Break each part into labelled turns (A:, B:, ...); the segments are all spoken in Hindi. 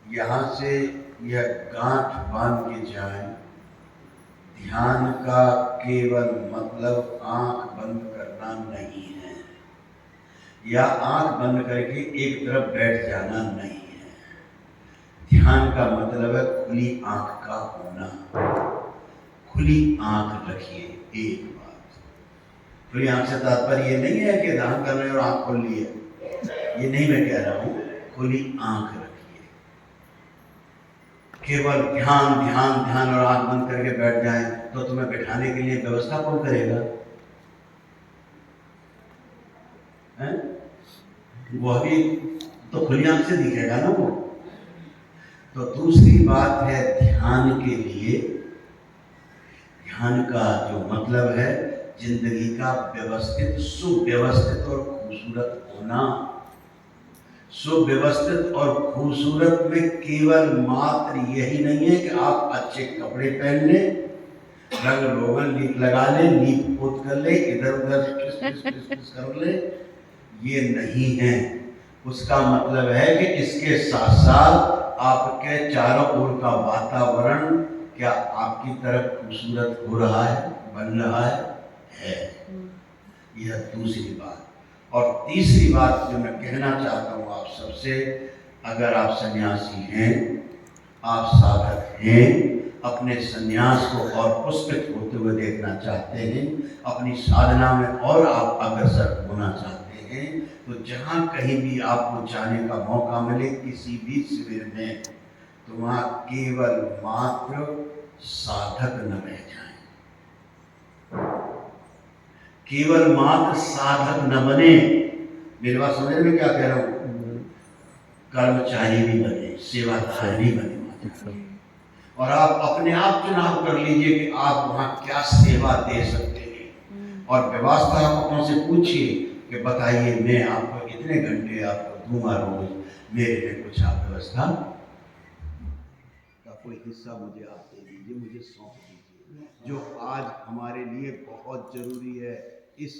A: यहाँ से यह गांठ बांध के जाएं, ध्यान का केवल मतलब आंख बंद करना नहीं है, या आंख बंद करके एक तरफ बैठ जाना नहीं है। ध्यान का मतलब है खुली आंख का होना। खुली आंख रखिए। एक बात, खुली आंख से तात्पर्य ये नहीं है कि ध्यान कर रहे और आंख खोल ली है, ये नहीं मैं कह रहा हूं। खुली आंख रखिए। केवल ध्यान ध्यान ध्यान और आंख बंद करके बैठ जाएं तो तुम्हें बैठाने के लिए व्यवस्था कौन करेगा? है? वो अभी तो खुली आंख से दिखेगा ना वो। तो दूसरी बात है, ध्यान के लिए, ध्यान का जो मतलब है जिंदगी का व्यवस्थित, सुव्यवस्थित और खूबसूरत होना। सुव्यवस्थित और खूबसूरत में केवल मात्र यही नहीं है कि आप अच्छे कपड़े पहन लें, रंग रोगन लीप लगा लें, लीप पोत कर ले, इधर उधर कर ले, ये नहीं है। उसका मतलब है कि इसके साथ साथ आपके चारों ओर का वातावरण क्या आपकी तरफ खूबसूरत हो रहा है, बन रहा है। यह दूसरी बात। और तीसरी बात जो मैं कहना चाहता हूँ आप सबसे, अगर आप सन्यासी हैं, आप साधक हैं, अपने सन्यास को और पुष्पित होते हुए देखना चाहते हैं, अपनी साधना में और आप अग्रसर होना चाहते हैं, तो जहाँ कहीं भी आपको जाने का मौका मिले किसी भी शिविर में, तो वहाँ केवल मात्र साधक न रह जाए, केवल मात्र साधक न बने। मेरी बात समझ में क्या कह रहा हूँ? कर्मचारी भी बने, सेवादार भी बने। और आप अपने आप चुनाव कर लीजिए कि आप वहाँ क्या सेवा दे सकते हैं, और व्यवस्थापकों से पूछिए कि बताइए मैं आपको इतने घंटे आपको दूंगा रोज, मेरे लिए कुछ आप व्यवस्था का कोई हिस्सा मुझे आप दे दीजिए, मुझे सौंप दीजिए, जो आज हमारे लिए बहुत जरूरी है इस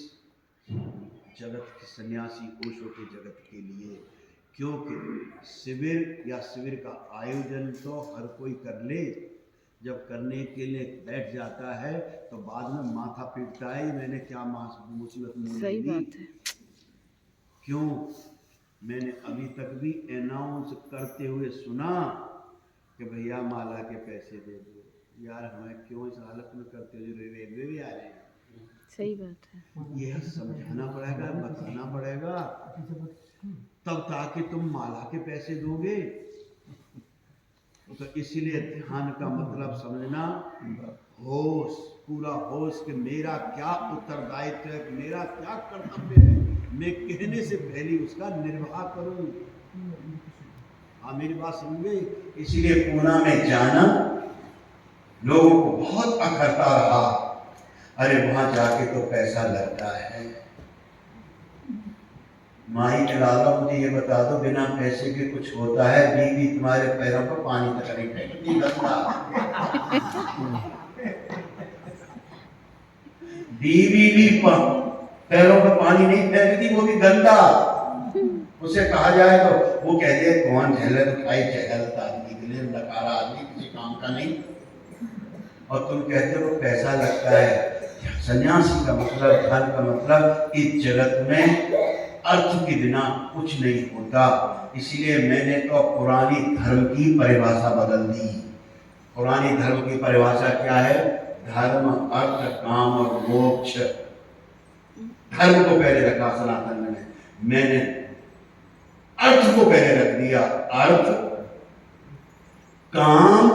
A: जगत के सन्यासी ओशो के जगत के लिए। क्योंकि शिविर या शिविर का आयोजन तो हर कोई कर ले, जब करने के लिए बैठ जाता है तो बाद में माथा पीटता है मैंने क्या मुसीबत मोल ली। क्यों? मैंने अभी तक भी अनाउंस करते हुए सुना कि भैया माला के पैसे दे दो। यार हमें क्यों इस हालत में करते हुए रेलवे भी आ रहे हैं।
B: सही बात है।
A: यह समझाना पड़ेगा, बताना पड़ेगा, तब ताकि तुम माला के पैसे दोगे। तो इसलिए ध्यान का मतलब समझना, होश, पूरा होश कि मेरा क्या उत्तरदायित्व है, मेरा क्या कर्तव्य है, मैं कहने से पहले उसका निर्वाह करूं। हाँ मेरी बात समझे? इसीलिए पूना में जाना लोगों को बहुत अखरता रहा, अरे वहां जाके तो पैसा लगता है। माई के लाला मुझे ये बता दो, बिना पैसे के कुछ होता है? बीवी तुम्हारे पैरों पर पानी तक नहीं फेंकती, गंदा। बीवी भी पैरों पर पानी नहीं फेंकती, वो भी गंदा। उसे कहा जाए तो वो कहती है कौन झेलत खाई झेलत आदमी के लिए, नकारा आदमी, किसी काम का नहीं। और तुम कहते हो पैसा लगता है। सन्यासी का मतलब, ध्यान का मतलब, इस जगत में अर्थ के बिना कुछ नहीं होता। इसीलिए मैंने तो पुरानी धर्म की परिभाषा बदल दी। पुरानी धर्म की परिभाषा क्या है? धर्म, अर्थ, काम और मोक्ष। धर्म को पहले रखा सनातन में, मैंने अर्थ को पहले रख दिया। अर्थ, काम,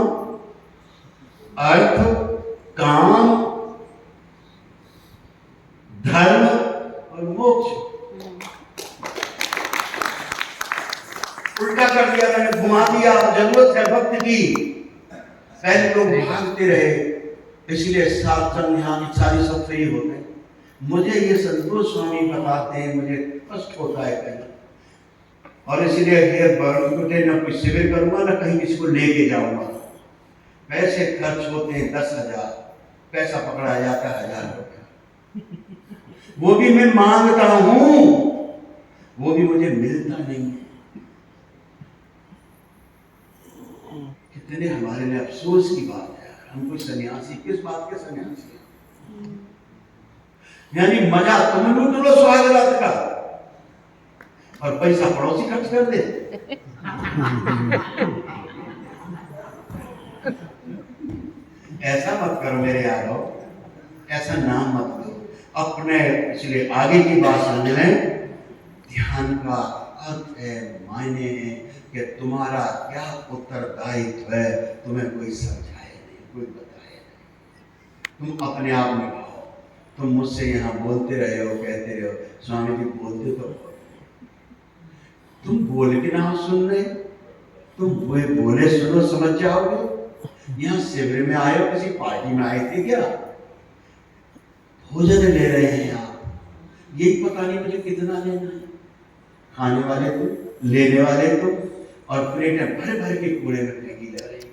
A: अर्थ, काम, धर्म और मोक्ष। उल्टा कर दिया मैंने, घुमा दिया। जरूरत है भक्त की। पहले लोग भागते रहे, इसलिए साधन यहाँ सारी सब सही होते हैं। मुझे ये संतोष स्वामी बताते हैं, मुझे कष्ट होता है कहीं, और इसलिए ये न कोई शिविर करूंगा ना कहीं किसी को लेके जाऊंगा। पैसे खर्च होते हैं 10,000, पैसा पकड़ा जाता है 1,000 रुपया। वो भी मैं मांगता हूं, वो भी मुझे मिलता नहीं है। कितने हमारे लिए अफसोस की बात है यार, हम कोई सन्यासी, किस बात के सन्यासी हैं? यानी मजा तुम लूट लो सुहाग रात का और पैसा पड़ोसी खर्च कर दे। ऐसा मत करो मेरे यारों, ऐसा नाम मत दो अपने। इसलिए आगे की बात समझ लें, ध्यान का अर्थ है, मायने है कि तुम्हारा क्या उत्तरदायित्व है, तुम्हें कोई समझाए नहीं, कोई बताए नहीं, तुम अपने आप में भाओ। तुम मुझसे यहाँ बोलते रहे हो, कहते रहे हो स्वामी जी बोलते तो, तुम बोल के ना सुन रहे, तुम बोले सुनो समझ जाओगे। यहाँ शिविर में आए हो, किसी पार्टी में आए थे क्या? भोजन ले रहे हैं आप, यही पता नहीं मुझे कितना लेना है। खाने वाले तुम, लेने वाले तुम, और प्लेटें भर भर के कूड़े में फेंकी जा रही थी।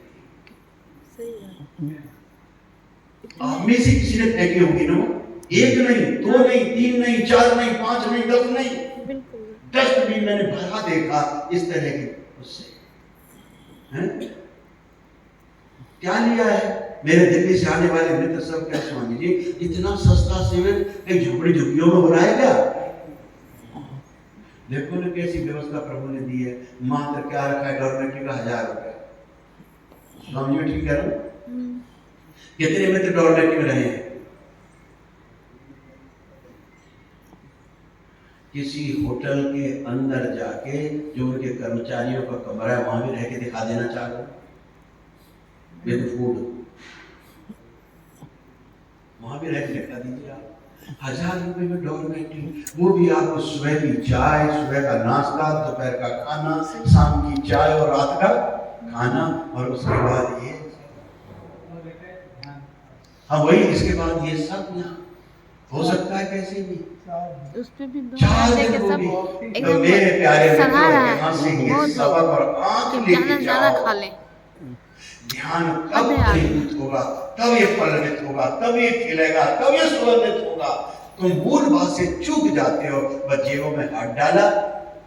A: आप में से किसी ने फेंकी होगी ना, एक नहीं, दो नहीं, तीन नहीं, चार नहीं, पांच नहीं, 10 नहीं, डस्टबिन मैंने भरा देखा इस तरह के। उससे क्या लिया है? मेरे दिल्ली से आने वाले मित्र सब क्या स्वामी जी इतना सस्ता शिविर एक झोपड़ी झुग्गियों में हो रहा है क्या? देखो ना कैसी व्यवस्था प्रभु ने दी है। मात्र क्या रखा है डॉर्मेट्री का 1000 रुपया। स्वामी जी ठीक कह रहा हूं? कितने मित्र डॉर्मेट्री में रहे हैं? किसी होटल के अंदर जाके जो उनके कर्मचारियों का कमरा है वहां भी रह के दिखा देना चाहते, विद फूड, वहां भी रह के दिखा दीजिए आप। 1000 रुपए में डॉर्मेट्री, वो भी आपको सुबह की चाय, सुबह का नाश्ता, दोपहर का खाना, शाम की चाय और रात का खाना, और उसके बाद ये, हाँ वही, इसके बाद ये सब यहाँ हो सकता है कैसे भी।
B: उसमें भी
A: 4 दिन होगी तो मेरे प्यारे मित्रों यहाँ से ये सबक और आंख लेके जाओ।
B: खा ले।
A: ध्यान तब फलीभूत होगा, तब ये फलित होगा, तब ये खिलेगा, तब ये सुगंधित होगा। तुम मूल बात से चूक जाते हो, बस जेबों में हाथ डाला,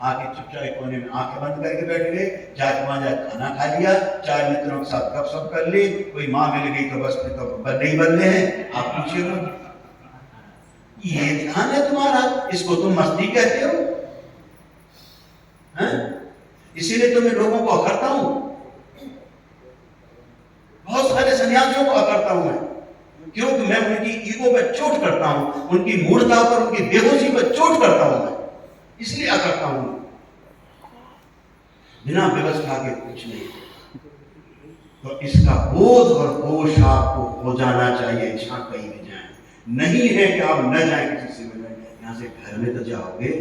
A: आके चुपचाप कोने में आंखें बंद करके बैठ गए, जाके वहां जाके खाना खा लिया, 4 मित्रों के साथ गपशप कर ली, कोई माँ मिल गई तो बस फिर तो नहीं बदले हैं। आप पूछिए ये ध्यान है तुम्हारा, इसको तुम मस्ती कहते हो? इसीलिए तो मैं लोगों को अकड़ता हूं, बहुत सारे सन्यासियों को अकड़ता हूं मैं, क्योंकि मैं उनकी ईगो पर चोट करता हूं, उनकी मूर्खता पर, उनकी बेहोशी पर चोट करता हूं मैं, इसलिए अकड़ता हूं। बिना व्यवस्था के कुछ नहीं। तो इसका बोध और होश आपको हो जाना चाहिए, जहां कहीं भी जाए। नहीं है कि आप न जाए किसी से मिलने, यहाँ से घर में तो जाओगे।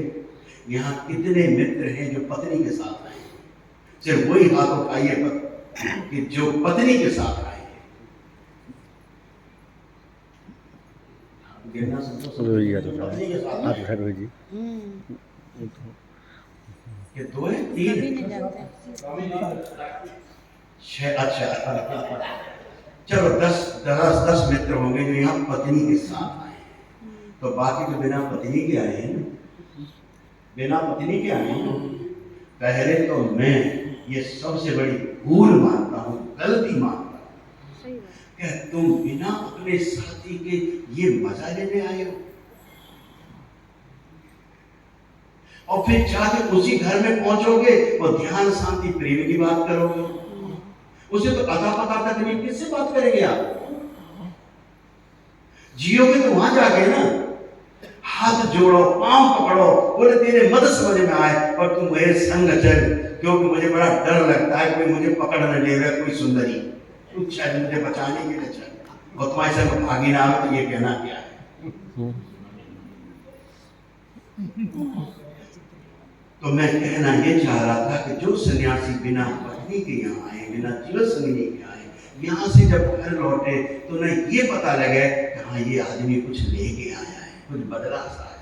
A: यहाँ कितने मित्र हैं जो पत्नी के साथ आए, सिर्फ वही हाथ उठाइए कि जो पत्नी के साथ आए। पत्नी के साथ आप घर भेजिए कि 2 है 3 6, अच्छा चलो 10 मित्र होंगे जो यहाँ पत्नी के साथ आए, तो बाकी तो बिना पत्नी के आए हैं ना, बिना पत्नी के आए हैं। पहले तो मैं ये सबसे बड़ी भूल मानता हूँ, गलती मानता हूँ कि तुम बिना अपने साथी के ये मजा लेने आए हो, और फिर जाके उसी घर में पहुंचोगे और ध्यान शांति प्रेम की बात करोगे। उसे तो अता पता तक नहीं, किससे बात करेंगे आप? जियोगे तो वहां जाके ना, हाथ जोड़ो, पांव पकड़ो, बोले तेरे मदद समझ में आए और तुम मेरे संग चल, क्योंकि मुझे बड़ा डर लगता है कोई मुझे पकड़ न ले, कोई सुंदरी तू शायद मुझे बचाने के लिए चल, और तुम्हारे संग भागी ना आवे तो ये कहना क्या है? तो मैं कहना ये चाह रहा था कि जो सन्यासी बिना पत्नी के यहाँ आए, बिना जीवन संगी के आए, यहाँ से जब घर लौटे तो न ये पता लगे कि हाँ ये आदमी कुछ लेके आया है, कुछ बदला सा है।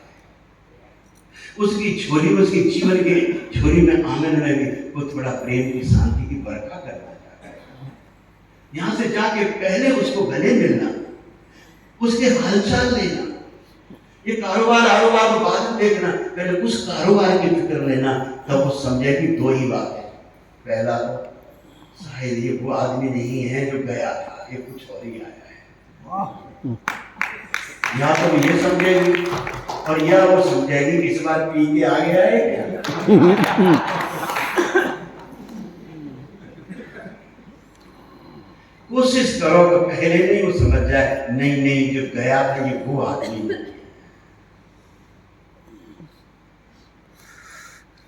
A: उसकी छोरी, उसकी जीवन के छोरी में आंगन में भी कुछ बड़ा प्रेम की, शांति की बरखा करना चाहता है। यहाँ से जाके पहले उसको गले मिलना, उसके हालचाल लेना। ये कारोबार को बाद में देखना, पहले उस कारोबार की फिक्र लेना, तब वो समझे कि 2 ही बात है। पहला तो शायद ये वो आदमी नहीं है जो गया था, ये कुछ और ही आया है। या तो ये समझेगी और या वो समझेगी इस बार पी के आ गया है क्या। कोशिश करो तो पहले नहीं वो समझ जाए, नहीं नहीं जो गया था ये वो आदमी नहीं।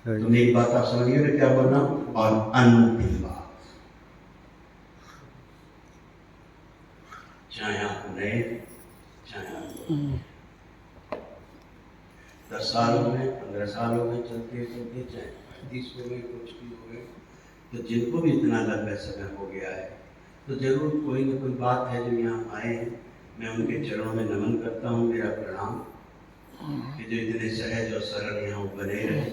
A: तुमने एक बात आप समझिए ना क्या बोलना। और अंतिम बात, चाहे आप नए चाहे आप 10 साल हो गए, 15 साल हो गए चलते चलते, चाहे 35 हो गए, कुछ भी हो गए, तो जिनको भी इतना लंबा समय हो गया है तो जरूर कोई ना कोई बात है जो यहाँ आए हैं। मैं उनके चरणों में नमन करता हूँ, मेरा प्रणाम कि जो इतने सहज और सरल यहाँ बने रहे।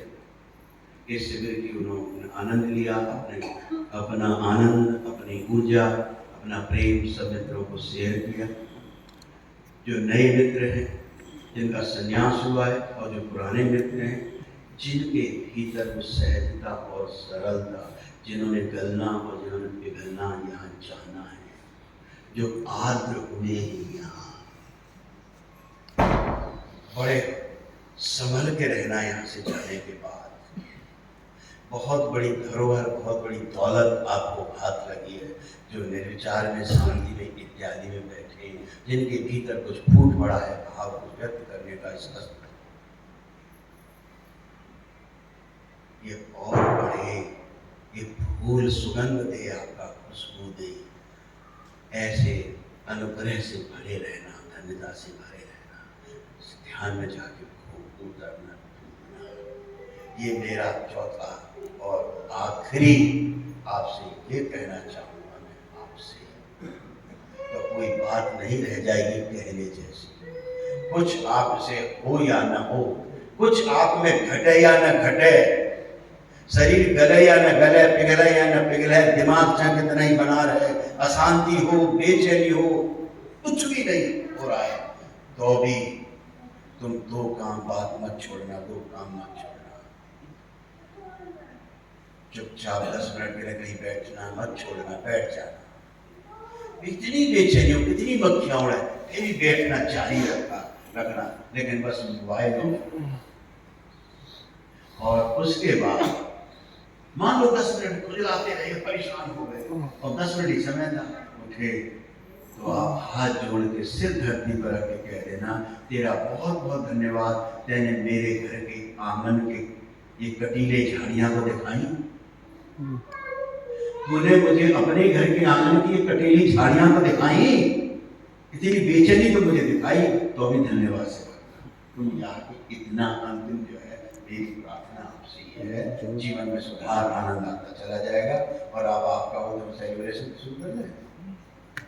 A: इस शिविर की उन्होंने आनंद लिया, अपना आनंद, अपनी ऊर्जा, अपना प्रेम सब मित्रों को शेयर किया। जो नए मित्र हैं जिनका संन्यास हुआ है और जो पुराने मित्र हैं जिनके भीतर वो सहजता और सरलता, जिन्होंने गलना और जिन्होंने पिघलना यहाँ जाना है, जो आर्द्र हुए हैं यहाँ, बड़े संभल के रहना यहाँ से जाने के बाद। बहुत बड़ी धरोहर, बहुत बड़ी दौलत आपको हाथ लगी है, जो निर्विचार में, शांति में, इत्यादि में बैठे, जिनके भीतर कुछ फूट पड़ा है भाव को व्यक्त करने का स्पष्ट, ये और बढ़े, ये फूल सुगंध दे, आपका खुशबू दे, ऐसे अनुग्रह से भरे रहना, धन्यता से भरे रहना, ध्यान में जाके खूब उतरना। ये मेरा चौथा और आखिरी आपसे ये कहना चाहूँगा, मैं आपसे तो कोई बात नहीं रह जाएगी कहने जैसी। कुछ आपसे हो या न हो, कुछ आप में घटे या न घटे, शरीर गले या न गले, पिघले या न पिघले, दिमाग चाहे कितना ही बना रहे, अशांति हो, बेचैनी हो, कुछ भी नहीं हो रहा है तो भी तुम दो काम बात मत छोड़ना, दो काम मत छोड़ना। चुपचाप 10 मिनट के लिए कहीं बैठना मत छोड़ना, बैठ जाना। इतनी बेचैनी हो, कितनी मक्खियां उड़े, फिर भी बैठना जारी रखना, लेकिन बस मोबाइल हो। और उसके बाद मान लो 10 मिनट खुजलाते रहे, परेशान हो गए और 10 मिनट ही समय था, उठे तो आप हाथ जोड़ के सिर धरती पर रख के कह देना, तेरा बहुत बहुत धन्यवाद, तेने मेरे घर के आंगन के ये कटीले झाड़ियां को दिखाई, तूने मुझे अपने घर के आंगन की ये कटीली झाड़ियां को दिखाई, इतनी बेचैनी तो मुझे दिखाई, तो अभी धन्यवाद से तुम यार इतना अंतिम जो है मेरी प्रार्थना आपसे ये है, जीवन में सुधार आनंद आता चला जाएगा। और अब आपका वो सेलिब्रेशन शुरू कर दें।